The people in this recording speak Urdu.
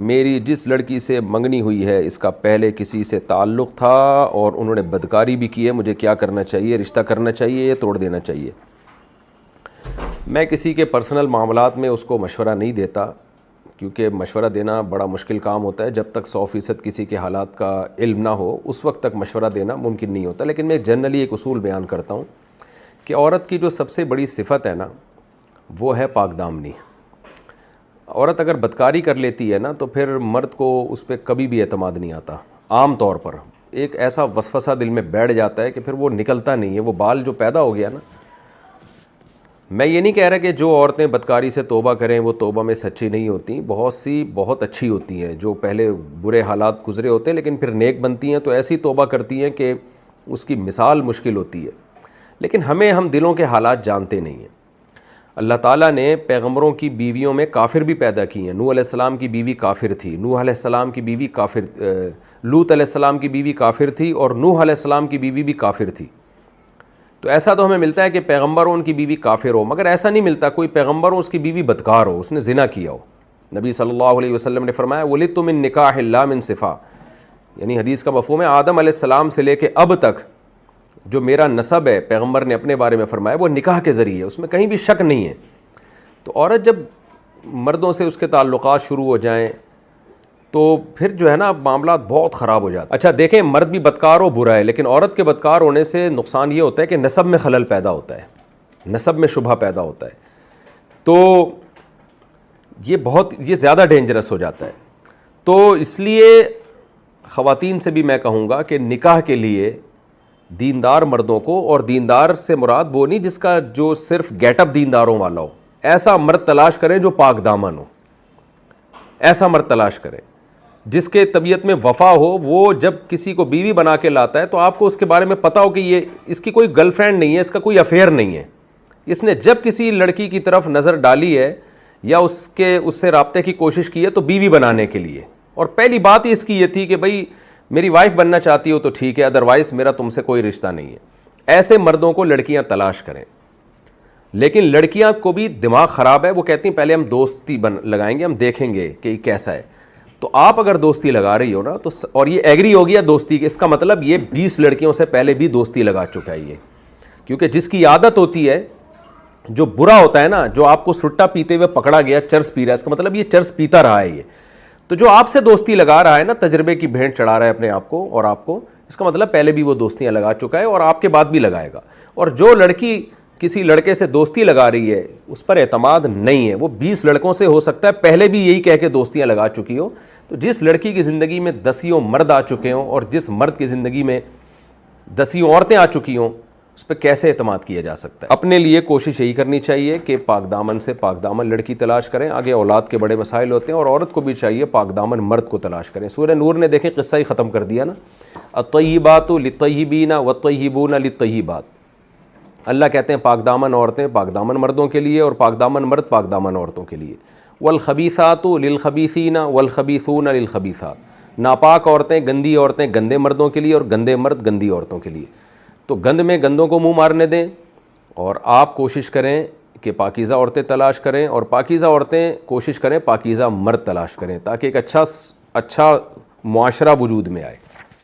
میری جس لڑکی سے منگنی ہوئی ہے اس کا پہلے کسی سے تعلق تھا اور انہوں نے بدکاری بھی کی ہے، مجھے کیا کرنا چاہیے؟ رشتہ کرنا چاہیے یا توڑ دینا چاہیے؟ میں کسی کے پرسنل معاملات میں اس کو مشورہ نہیں دیتا، کیونکہ مشورہ دینا بڑا مشکل کام ہوتا ہے۔ جب تک 100% کسی کے حالات کا علم نہ ہو اس وقت تک مشورہ دینا ممکن نہیں ہوتا۔ لیکن میں جنرلی ایک اصول بیان کرتا ہوں کہ عورت کی جو سب سے بڑی صفت ہے نا وہ ہے پاک دامنی۔ عورت اگر بدکاری کر لیتی ہے نا تو پھر مرد کو اس پہ کبھی بھی اعتماد نہیں آتا۔ عام طور پر ایک ایسا وسوسہ دل میں بیٹھ جاتا ہے کہ پھر وہ نکلتا نہیں ہے، وہ بال جو پیدا ہو گیا نا۔ میں یہ نہیں کہہ رہا کہ جو عورتیں بدکاری سے توبہ کریں وہ توبہ میں سچی نہیں ہوتی، بہت سی بہت اچھی ہوتی ہیں جو پہلے برے حالات گزرے ہوتے ہیں لیکن پھر نیک بنتی ہیں، تو ایسی توبہ کرتی ہیں کہ اس کی مثال مشکل ہوتی ہے۔ لیکن ہم دلوں کے حالات جانتے نہیں ہیں۔ اللہ تعالیٰ نے پیغمبروں کی بیویوں میں کافر بھی پیدا کی ہیں۔ نوح علیہ السلام کی بیوی کافر تھی، نوح علیہ السلام کی بیوی لوط علیہ السلام کی بیوی کافر تھی، اور نوح علیہ السلام کی بیوی بھی کافر تھی۔ تو ایسا تو ہمیں ملتا ہے کہ پیغمبر ہو ان کی بیوی کافر ہو، مگر ایسا نہیں ملتا کوئی پیغمبر ہو اس کی بیوی بدکار ہو، اس نے زنا کیا ہو۔ نبی صلی اللہ علیہ وسلم نے فرمایا وَلِدْتُ مِن نِکَاحِ اللَّا مِن صِفَا، یعنی حدیث کا مفہوم ہے آدم علیہ السلام سے لے کے اب تک جو میرا نسب ہے، پیغمبر نے اپنے بارے میں فرمایا وہ نکاح کے ذریعے، اس میں کہیں بھی شک نہیں ہے۔ تو عورت جب مردوں سے اس کے تعلقات شروع ہو جائیں تو پھر جو ہے نا معاملات بہت خراب ہو جاتے ہیں۔ اچھا دیکھیں، مرد بھی بدکار ہو برا ہے، لیکن عورت کے بدکار ہونے سے نقصان یہ ہوتا ہے کہ نسب میں خلل پیدا ہوتا ہے، نسب میں شبہ پیدا ہوتا ہے، تو یہ زیادہ ڈینجرس ہو جاتا ہے۔ تو اس لیے خواتین سے بھی میں کہوں گا کہ نکاح کے لیے دیندار مردوں کو، اور دیندار سے مراد وہ نہیں جس کا جو صرف گیٹ اپ دینداروں والا ہو، ایسا مرد تلاش کریں جو پاک دامن ہو، ایسا مرد تلاش کریں جس کے طبیعت میں وفا ہو۔ وہ جب کسی کو بیوی بنا کے لاتا ہے تو آپ کو اس کے بارے میں پتہ ہو کہ یہ اس کی کوئی گرل فرینڈ نہیں ہے، اس کا کوئی افیئر نہیں ہے، اس نے جب کسی لڑکی کی طرف نظر ڈالی ہے یا اس سے رابطے کی کوشش کی ہے تو بیوی بنانے کے لیے، اور پہلی بات ہی اس کی یہ تھی کہ بھئی میری وائف بننا چاہتی ہو تو ٹھیک ہے، ادروائز میرا تم سے کوئی رشتہ نہیں ہے۔ ایسے مردوں کو لڑکیاں تلاش کریں۔ لیکن لڑکیاں کو بھی دماغ خراب ہے، وہ کہتی ہیں پہلے ہم دوستی لگائیں گے، ہم دیکھیں گے کہ یہ کیسا ہے۔ تو آپ اگر دوستی لگا رہی ہو نا تو اور یہ ایگری ہو گیا دوستی کے، اس کا مطلب یہ 20 لڑکیوں سے پہلے بھی دوستی لگا چکا ہے یہ، کیونکہ جس کی عادت ہوتی ہے، جو برا ہوتا ہے نا، جو آپ کو سٹا پیتے ہوئے پکڑا گیا چرس پی رہا ہے، اس کا مطلب یہ چرس پیتا رہا ہے یہ۔ تو جو آپ سے دوستی لگا رہا ہے نا، تجربے کی بھینٹ چڑھا رہا ہے اپنے آپ کو اور آپ کو، اس کا مطلب پہلے بھی وہ دوستیاں لگا چکا ہے اور آپ کے بعد بھی لگائے گا۔ اور جو لڑکی کسی لڑکے سے دوستی لگا رہی ہے اس پر اعتماد نہیں ہے، وہ 20 لڑکوں سے ہو سکتا ہے پہلے بھی یہی کہہ کے دوستیاں لگا چکی ہو۔ تو جس لڑکی کی زندگی میں 10 مرد آ چکے ہوں اور جس مرد کی زندگی میں 10 عورتیں آ چکی ہوں، اس پہ کیسے اعتماد کیا جا سکتا ہے؟ اپنے لیے کوشش یہی کرنی چاہیے کہ پاک دامن سے پاک دامن لڑکی تلاش کریں، آگے اولاد کے بڑے مسائل ہوتے ہیں، اور عورت کو بھی چاہیے پاک دامن مرد کو تلاش کریں۔ سورہ نور نے دیکھیں قصہ ہی ختم کر دیا نا، الطیبات للطیبین والطیبون للطیبات۔ اللہ کہتے ہیں پاک دامن عورتیں پاک دامن مردوں کے لیے، اور پاک دامن مرد پاک دامن عورتوں کے لیے۔ والخبیثات للخبیثین والخبیثون للخبیثات، ناپاک عورتیں گندی عورتیں گندے مردوں کے لیے اور گندے مرد گندی عورتوں کے لیے۔ تو گند میں گندوں کو منہ مارنے دیں، اور آپ کوشش کریں کہ پاکیزہ عورتیں تلاش کریں، اور پاکیزہ عورتیں کوشش کریں پاکیزہ مرد تلاش کریں، تاکہ ایک اچھا معاشرہ وجود میں آئے۔